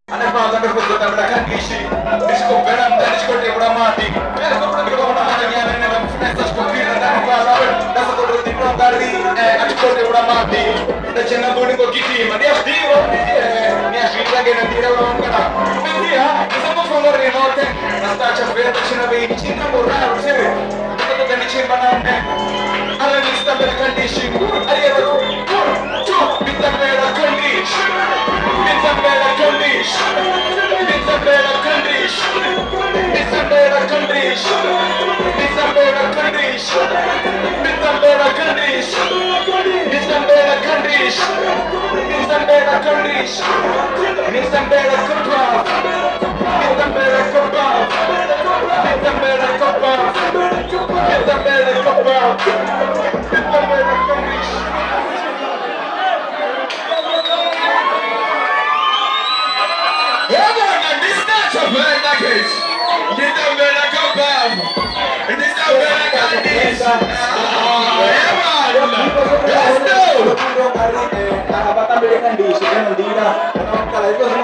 Anak bangsa berfoto tak berangkat gizi, disco beram dan disco dia mati. Kalau kau pergi ke mana hanya nenek finance kopi dan apa dah satu dua tiga kali, disco dia mati. Dan cina dulu kau gigi, mana dia dio, ni asli lagi nanti dia orang kata. Dia, kita mau follow renote, nasta cepet cina be cina murah, sih. Kita tu kan cina mana, ala lista berkandisi, ayat tu, cuk, kita berkandisi. It's a better condition. It's a better condition. It's a better condition. It's a better condition. It's a better condition. It's a better condition. It's a better condition. It's a better company. It's a better company. It's a better company. It's a better company. It's a better condition. Let's go!